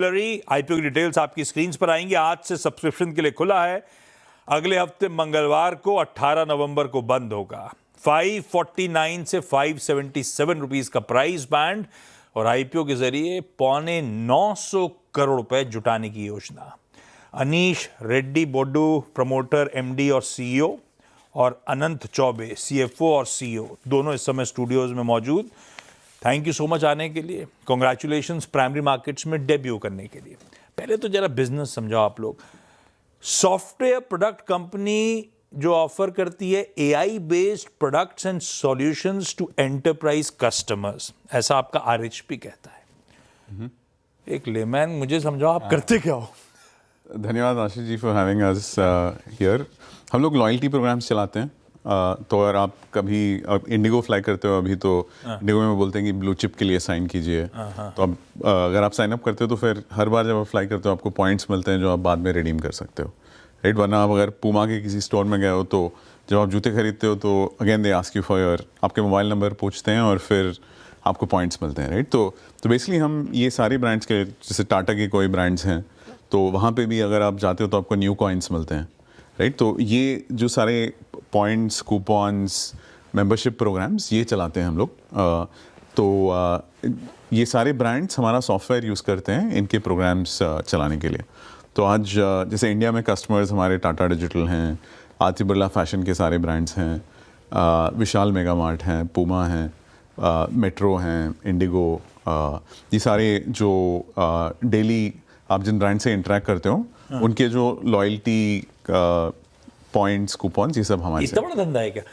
IPO की details आपकी screen पर आएंगी। आज से सब्सक्रिप्शन के लिए खुला है, अगले हफ्ते मंगलवार को 18 नवंबर को बंद होगा। 549 से 577 रुपीस का प्राइस बैंड और आईपीओ के जरिए 950 करोड़ रुपए जुटाने की योजना। अनीश रेड्डी बोड्डू प्रमोटर, एमडी और सीईओ, और अनंत चौबे सीएफओ और सीईओ, दोनों इस समय स्टूडियोज में मौजूद। थैंक यू सो मच आने के लिए। कॉन्ग्रेचुलेशंस प्राइमरी मार्केट्स में डेब्यू करने के लिए। पहले तो जरा बिजनेस समझाओ आप लोग। सॉफ्टवेयर प्रोडक्ट कंपनी जो ऑफर करती है AI based products and solutions to enterprise customers, ऐसा आपका आरएचपी कहता है। एक लेमैन मुझे समझाओ आप करते क्या हो? धन्यवाद Ashish ji for having us here. हम लोग लॉयल्टी प्रोग्राम्स चलाते हैं। तो अगर आप कभी इंडिगो फ्लाई करते हो, अभी तो इंडिगो में बोलते हैं कि ब्लू चिप के लिए साइन कीजिए। तो अब अगर आप साइन अप करते हो तो फिर हर बार जब आप फ्लाई करते हो आपको पॉइंट्स मिलते हैं जो आप बाद में रिडीम कर सकते हो, राइट। वरना आप अगर पूमा के किसी स्टोर में गए हो तो जब आप जूते खरीदते हो तो again they ask you for your, आपके मोबाइल नंबर पूछते हैं और फिर आपको पॉइंट्स मिलते हैं, राइट। तो बेसिकली हम ये सारी ब्रांड्स के, जैसे टाटा के कोई ब्रांड्स हैं तो वहाँ पे भी अगर आप जाते हो तो आपको न्यू कॉइन्स मिलते हैं, राइट। तो ये जो सारे पॉइंट्स, कूपन्स, मेंबरशिप प्रोग्राम्स ये चलाते हैं हम लोग। ये सारे ब्रांड्स हमारा सॉफ्टवेयर यूज़ करते हैं इनके प्रोग्राम्स चलाने के लिए। तो आज जैसे इंडिया में कस्टमर्स हमारे टाटा डिजिटल हैं, आदित्य बिरला फैशन के सारे ब्रांड्स हैं, विशाल मेगा मार्ट हैं, पूमा हैं, मेट्रो हैं, इंडिगो, ये सारे जो डेली आप जिन ब्रांड से इंटरेक्ट करते हो उनके जो लॉयल्टी पॉइंट्स, कूपन्स, ये सब हमारे। इतना बड़ा धंधा है क्या?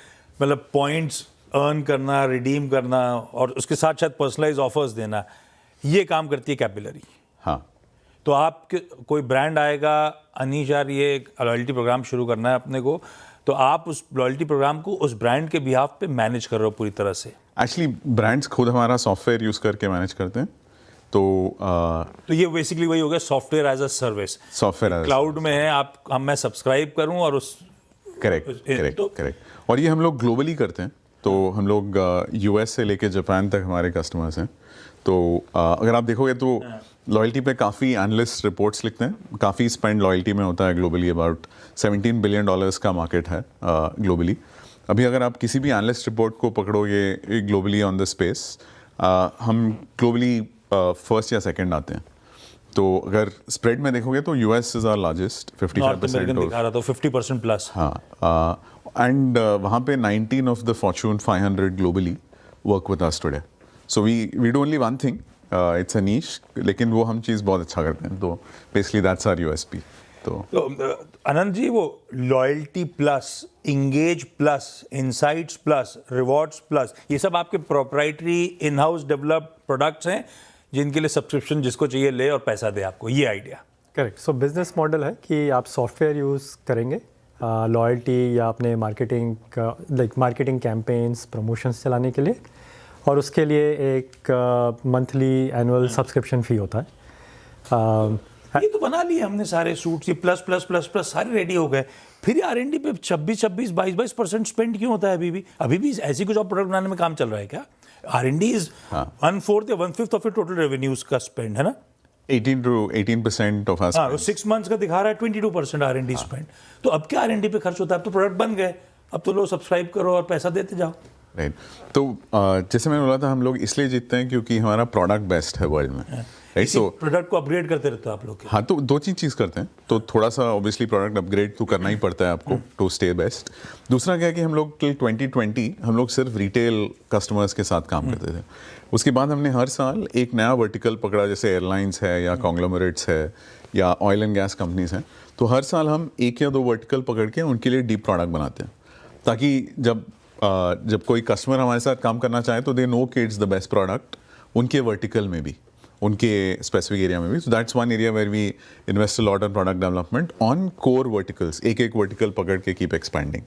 मतलब पॉइंट्स अर्न करना, रिडीम करना और उसके साथ साथ पर्सनलाइज ऑफर्स देना, ये काम करती है कैपिलरी। हाँ। तो आप कोई ब्रांड आएगा, अनीश यार ये एक लॉयल्टी प्रोग्राम शुरू करना है अपने को, तो आप उस लॉयल्टी प्रोग्राम को उस ब्रांड के बिहाफ पे मैनेज कर रहे हो पूरी तरह से? एक्चुअली ब्रांड्स खुद हमारा सॉफ्टवेयर यूज़ करके मैनेज करते हैं। तो ये बेसिकली वही हो गया software as a service. Software cloud में है, मैं सब्सक्राइब करूं और उस करेक्ट। और ये हम लोग ग्लोबली करते हैं। तो हम लोग यूएस से लेके जापान तक हमारे कस्टमर्स हैं। तो अगर आप देखोगे तो लॉयल्टी पे काफ़ी एनालिस्ट रिपोर्ट्स लिखते हैं, काफ़ी स्पेंड लॉयल्टी में होता है ग्लोबली। अबाउट $17 बिलियन का मार्केट है ग्लोबली। अभी अगर आप किसी भी एनालिस्ट रिपोर्ट को पकड़ोगे ग्लोबली ऑन द स्पेस, हम ग्लोबली फर्स्ट या सेकंड आते हैं। तो अगर स्प्रेड में देखोगे तो यूएस इज आवर लार्जेस्ट, 55% दिखा रहा था, 50% प्लस। हाँ, एंड वहाँ पे 19 of the fortune 500 globally work with us today. So we do only one thing, it's a niche, लेकिन वो हम चीज़ बहुत अच्छा करते हैं। तो बेसिकली दैट्स आवर यूएसपी। तो अनंत जी, वो loyalty plus, engage plus, insights plus, rewards plus, ये सब आपके proprietary in house developed products हैं जिनके लिए सब्सक्रिप्शन जिसको चाहिए ले और पैसा दे आपको, ये आइडिया? करेक्ट। सो बिजनेस मॉडल है कि आप सॉफ्टवेयर यूज़ करेंगे लॉयल्टी या अपने मार्केटिंग कैंपेन्स, प्रमोशंस चलाने के लिए, और उसके लिए एक मंथली एनुअल सब्सक्रिप्शन फ़ी होता है। ये तो बना लिए हमने सारे सूट्स, ये प्लस प्लस प्लस प्लस सारे रेडी हो गए। फिर R&D पे 26, 22% स्पेंड क्यों होता है? अभी भी ऐसी कुछ और प्रोडक्ट बनाने में काम चल रहा है क्या? R&D इज 1/4 या 1/5 ऑफ टोटल रेवेन्यूज का स्पेंड है ना? 18% ऑफ आवर। हाँ, 6 months का दिखा रहा है 22% R&D स्पेंड। तो अब क्या R&D पे खर्च होता है? अब तो प्रोडक्ट बन गए, अब तो लोग सब्सक्राइब करो और पैसा देते जाओ, राइट। तो जैसे मैंने बोला था, हम लोग इसलिए जीतते हैं क्योंकि हमारा प्रोडक्ट बेस्ट है वर्ल्ड में, राइट। तो प्रोडक्ट को अपग्रेड करते रहते हो आप लोग? हाँ, तो दो चीज़ करते हैं। तो थोड़ा सा ऑब्वियसली प्रोडक्ट अपग्रेड तो करना ही पड़ता है आपको टू स्टे बेस्ट। दूसरा क्या है कि हम लोग टिल 2020 हम लोग सिर्फ रिटेल कस्टमर्स के साथ काम करते थे। उसके बाद हमने हर साल एक नया वर्टिकल पकड़ा, जैसे एयरलाइंस है या कॉन्ग्लोमरेट्स है या ऑयल एंड गैस कंपनीज हैं। तो हर साल हम 1 या 2 वर्टिकल पकड़ के उनके लिए डीप प्रोडक्ट बनाते हैं, ताकि जब कोई कस्टमर हमारे साथ काम करना चाहे तो दे नो कि इट्स द बेस्ट प्रोडक्ट उनके वर्टिकल में भी, उनके स्पेसिफिक एरिया में भी। So that's one area where we invest a lot on product development on core verticals, एक वर्टिकल पकड़ के कीप एक्सपेंडिंग,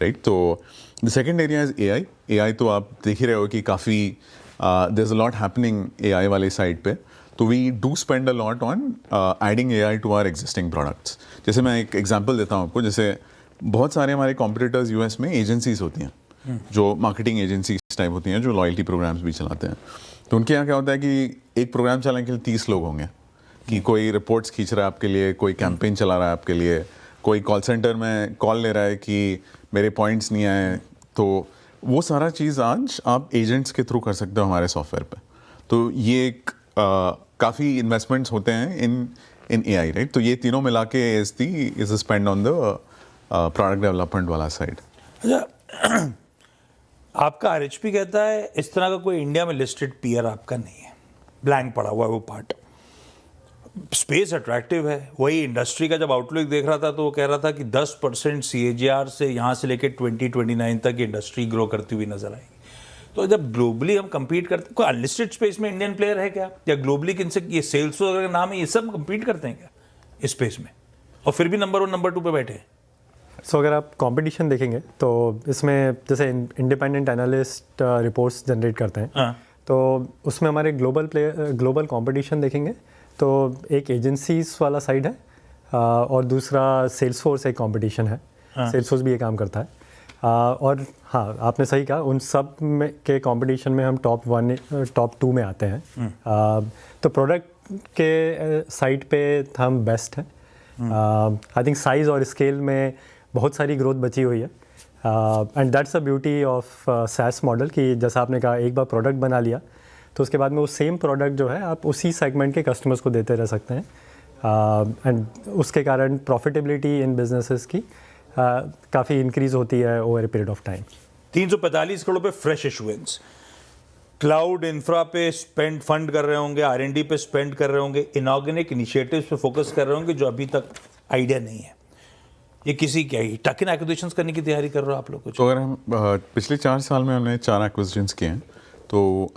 राइट। तो the second area is AI. तो आप देख ही रहे हो कि काफ़ी there is a lot happening AI वाले साइड पे। तो we do spend a lot on adding AI to our existing products. जैसे मैं एक एग्जांपल देता हूँ आपको, जैसे बहुत सारे हमारे कॉम्पिटिटर्स यूएस में एजेंसीज होती हैं, जो मार्केटिंग एजेंसीज टाइप होती हैं, जो लॉयल्टी प्रोग्राम्स भी चलाते हैं। तो उनके यहाँ क्या होता है कि एक प्रोग्राम चलाने के लिए 30 लोग होंगे, कि कोई रिपोर्ट्स खींच रहा है आपके लिए, कोई कैंपेन चला रहा है आपके लिए, कोई कॉल सेंटर में कॉल ले रहा है कि मेरे पॉइंट्स नहीं आए, तो वो सारा चीज़ आज आप एजेंट्स के थ्रू कर सकते हो हमारे सॉफ्टवेयर पे। तो ये एक काफ़ी इन्वेस्टमेंट्स होते हैं इन AI, राइट? तो ये तीनों मिला के is spend on the product development वाला साइड। अच्छा, आपका RHP कहता है इस तरह का कोई इंडिया में लिस्टेड पीयर आपका नहीं है, ब्लैंक पड़ा हुआ है वो पार्ट। स्पेस अट्रैक्टिव है, वही इंडस्ट्री का जब आउटलुक देख रहा था तो वो कह रहा था कि 10% CAGR से यहाँ से लेकर 2029 तक इंडस्ट्री ग्रो करती हुई नजर आएगी। तो जब ग्लोबली हम compete करते, कोई अनलिस्टेड स्पेस में इंडियन प्लेयर है क्या, या ग्लोबली किनसे, ये सेल्स का नाम है, ये सब compete करते हैं क्या इस स्पेस में, और फिर भी नंबर 1 नंबर 2 पे बैठे हैं? सो अगर आप कंपटीशन देखेंगे तो इसमें जैसे इंडिपेंडेंट एनालिस्ट रिपोर्ट्स जनरेट करते हैं, हाँ। तो उसमें हमारे ग्लोबल कंपटीशन देखेंगे तो एक एजेंसीज वाला साइड है, और दूसरा सेल्सफोर्स एक कंपटीशन है। सेल्सफोर्स भी ये काम करता है, और हाँ, आपने सही कहा, उन सब में के कंपटीशन में हम टॉप 2 में आते हैं। तो प्रोडक्ट के साइड पे हम बेस्ट हैं। आई थिंक साइज़ और स्केल में बहुत सारी ग्रोथ बची हुई है, and that's a beauty of SaaS model कि जैसा आपने कहा, एक बार प्रोडक्ट बना लिया तो उसके बाद में वो सेम प्रोडक्ट जो है आप उसी सेगमेंट के कस्टमर्स को देते रह सकते हैं, एंड उसके कारण प्रॉफिटेबिलिटी इन बिजनेसेस की काफ़ी इंक्रीज होती है over a period of time. 345 crore पे फ्रेश इशुएंस, क्लाउड इंफ्रा पे स्पेंड फंड कर रहे होंगे, R&D पे स्पेंड कर रहे होंगे, इनऑर्गेनिक इनिशिएटिव्स पे फोकस कर रहे होंगे जो अभी तक आइडिया नहीं है। ये किसी क्या ही टक इन एक्विजिशंस करने की तैयारी कर रहे हो आप लोग कुछ? तो अगर हम पिछले 4 साल में हमने 4 एक्विजिशंस किए हैं, तो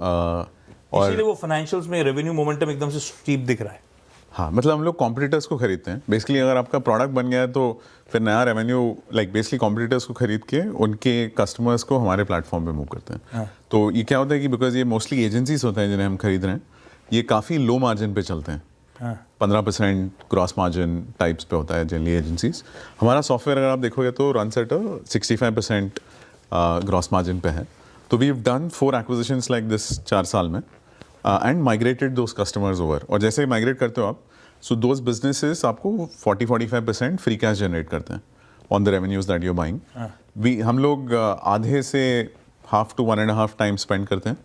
इसीलिए वो फाइनेंशियल्स में रेवेन्यू मोमेंटम एकदम से स्टीप दिख रहा है। हाँ, मतलब हम लोग कॉम्पिटिटर्स को खरीदते हैं बेसिकली। अगर आपका प्रोडक्ट बन गया है तो फिर नया रेवेन्यू लाइक बेसिकली कॉम्पिटिटर्स को खरीद के उनके कस्टमर्स को हमारे प्लेटफॉर्म पे मूव करते हैं। तो ये क्या होता है कि बिकॉज ये मोस्टली एजेंसीज होते हैं जिन्हें हम खरीद रहे हैं, ये काफ़ी लो मार्जिन पे चलते हैं। 15% क्रॉस मार्जिन टाइप्स पे होता है जनरली एजेंसीज। हमारा सॉफ्टवेयर अगर आप देखोगे तो रन सेट 65% ग्रॉस मार्जिन पे है। तो we have done 4 acquisitions like this 4 साल में, and migrated those customers over. और जैसे माइग्रेट करते हो आप, सो दोज बिजनेसेस आपको 40-45% फ्री कैश जनरेट करते हैं on the revenues that you buying. हम लोग आधे से half to 1.5 टाइम्स स्पेंड करते हैं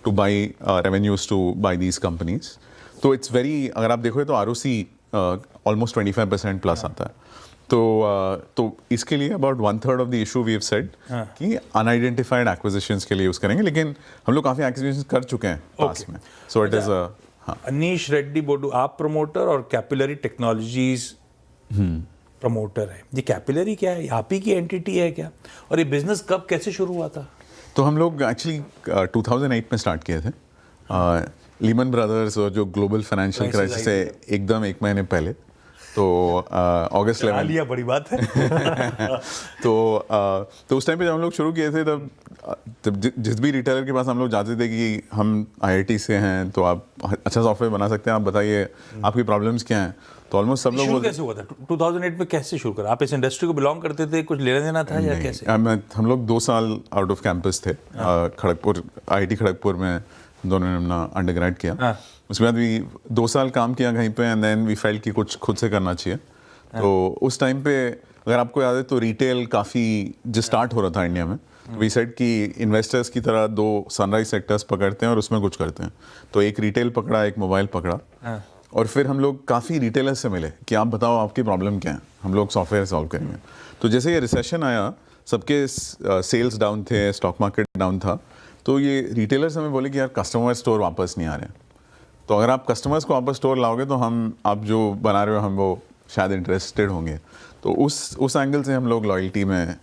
two by revenues two by these companies. तो इट्स वेरी, अगर आप देखोगे तो ROC ऑलमोस्ट 25% प्लस आता है। तो इसके लिए about 1/3 of the issue we have said कि अनआइडेंटिफाइड एक्विजिशंस के लिए यूज करेंगे, लेकिन हम लोग काफ़ी एक्विजिशंस कर चुके हैं पास में। So it is Anish Reddy Bodu आप प्रमोटर और कैपिलरी टेक्नोलॉजीज प्रमोटर है। ये कैपिलरी क्या है, आप ही की एंटिटी है क्या, और ये बिजनेस कब कैसे शुरू हुआ था? तो हम लोग एक्चुअली 2008 में स्टार्ट किए थे, लीमन ब्रदर्स और जो ग्लोबल फाइनेंशियल क्राइसिस से एकदम 1 महीने पहले। तो अगस्त 11 लिया, बड़ी बात है। तो उस टाइम पे जब हम लोग शुरू किए थे तब जिस भी रिटेलर के पास हम लोग जाते थे कि हम IIT से हैं तो आप अच्छा सॉफ्टवेयर बना सकते हैं, आप बताइए आपकी प्रॉब्लम्स क्या हैं। तो ऑलमोस्ट सब लोग शुरू कैसे हुआ था? 2008 में कैसे शुरू करा? आप इस इंडस्ट्री को बिलोंग करते थे, कुछ लेना देना था या कैसे? हम लोग 2 साल आउट ऑफ कैंपस थे, खड़गपुर, IIT खड़गपुर में दोनों ने अपना अंडरग्रेड किया। उसके बाद भी 2 साल काम किया कहीं पे, एंड देन वी फेल्ट कि कुछ खुद से करना चाहिए। तो उस टाइम पे अगर आपको याद है तो रिटेल काफ़ी जो स्टार्ट हो रहा था इंडिया में, वी सेड कि इन्वेस्टर्स की तरह 2 सनराइज सेक्टर्स पकड़ते हैं और उसमें कुछ करते हैं। तो एक रिटेल पकड़ा, एक मोबाइल पकड़ा, और फिर हम लोग काफ़ी रिटेलर्स से मिले कि आप बताओ आपकी प्रॉब्लम क्या है, हम लोग सॉफ्टवेयर सॉल्व करेंगे। तो जैसे ये रिसेशन आया, सबके सेल्स डाउन थे, स्टॉक मार्केट डाउन था, तो ये रिटेलर्स हमें बोले कि यार कस्टमर स्टोर वापस नहीं आ रहे हैं, तो अगर आप कस्टमर्स को वापस स्टोर लाओगे तो आप जो बना रहे हो हम वो शायद इंटरेस्टेड होंगे। तो उस एंगल से हम लोग लॉयल्टी में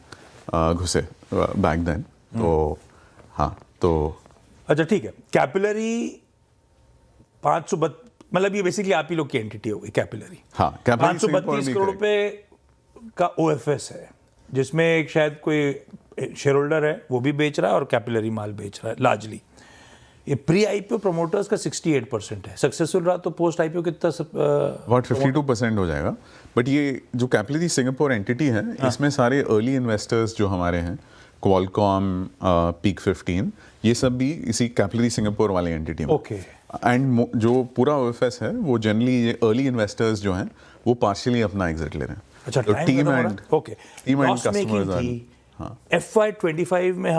घुसे बैक देन। तो हाँ, तो अच्छा ठीक है। कैपिलरी 532, मतलब ये बेसिकली आप ही लोग की एंटिटी हो गई कैपिलरी। हाँ, कैपिलरी 532 करोड़ रुपए का OFS है, जिसमें एक शायद कोई शेयर होल्डर है वो भी बेच रहा है और कैपिलरी माल बेच रहा है लार्जली। ये प्री IPO प्रमोटर्स का 68% है, सक्सेसफुल रहा तो पोस्ट IPO कितना? अबाउट 52% हो जाएगा। बट ये जो कैपिलरी सिंगापुर एंटिटी है, इसमें सारे अर्ली इन्वेस्टर्स जो हमारे हैं, क्वालकॉम, पीक 15, ये सब भी इसी कैपिलरी सिंगापुर वाले एंटिटी में। ओके। एंड जो पूरा OFS है वो जनरली ये अर्ली इन्वेस्टर्स जो हैं वो पार्शियली अपना एग्जिट ले रहे हैं। अच्छा, तो team and okay, team and loss making customers थी। हाँ FY25 में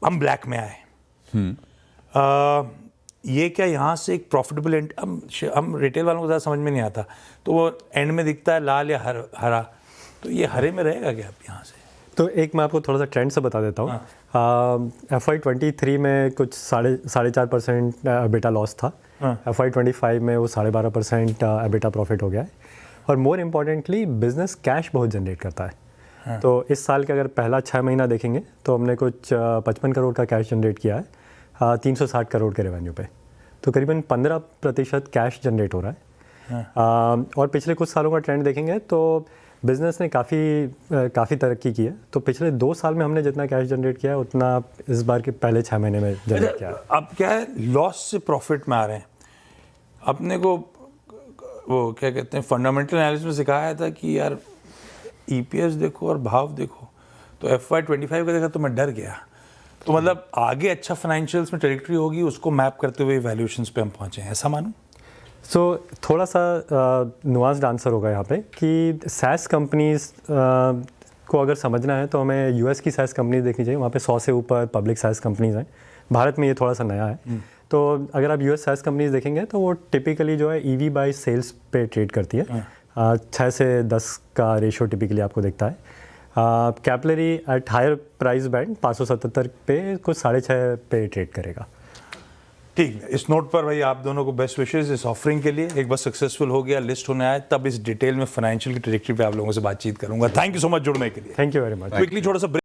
हम ब्लैक में आए। ये क्या यहाँ से एक प्रॉफिटेबल एंड हम रिटेल वालों को ज़्यादा समझ में नहीं आता, तो वो एंड में दिखता है लाल या हरा, तो ये हरे में रहेगा क्या अब यहाँ से? तो एक मैं आपको थोड़ा सा ट्रेंड से बता देता हूँ। FY23 में कुछ 4.5% एबिटा लॉस था। FY25 में वो 12.5% एबिटा प्रॉफिट हो गया है। और मोर इम्पॉर्टेंटली बिजनेस कैश बहुत जनरेट करता है। तो इस साल के अगर पहला 6 महीना देखेंगे तो हमने कुछ 55 करोड़ का कैश जनरेट किया है 360 करोड़ के रेवेन्यू पे, तो करीबन 15% कैश जनरेट हो रहा है। और पिछले कुछ सालों का ट्रेंड देखेंगे तो बिज़नेस ने काफ़ी तरक्की की है। तो पिछले 2 साल में हमने जितना कैश जनरेट किया है उतना इस बार के पहले 6 महीने में जनरेट किया है। अब क्या है, लॉस से प्रॉफिट में आ रहे हैं। अपने को वो क्या कहते हैं फंडामेंटल एनालिसिस में सिखाया था कि यार EPS देखो और भाव देखो, तो FY25 का देखा तो मैं डर गया। तो मतलब आगे अच्छा फाइनेंशियल्स में ट्रेजेक्टरी होगी, उसको मैप करते हुए वैल्यूएशंस पे हम पहुंचे हैं, ऐसा मानूं? सो थोड़ा सा नुआंस्ड आंसर होगा यहाँ पे कि SaaS कंपनीज को अगर समझना है तो हमें US की SaaS कंपनीज देखनी चाहिए। वहाँ पे 100 से ऊपर पब्लिक SaaS कंपनीज हैं। भारत में ये थोड़ा सा नया है। तो अगर आप US SaaS कंपनीज देखेंगे तो वो टिपिकली जो है EV बाई सेल्स पे ट्रेड करती है। 6 से 10 का रेशियो टिपिकली आपको दिखता है। Capillary at higher price band 577 पे कुछ 6.5 पे ट्रेड करेगा। ठीक है, इस नोट पर भाई आप दोनों को बेस्ट विशेस इस ऑफरिंग के लिए। एक बार सक्सेसफुल हो गया, लिस्ट होने आए, तब इस डिटेल में फाइनेंशियल की ट्रेजेक्टरी पे आप लोगों से बातचीत करूंगा। थैंक यू सो मच जुड़ने के लिए। Thank you very much. Quickly छोटा सा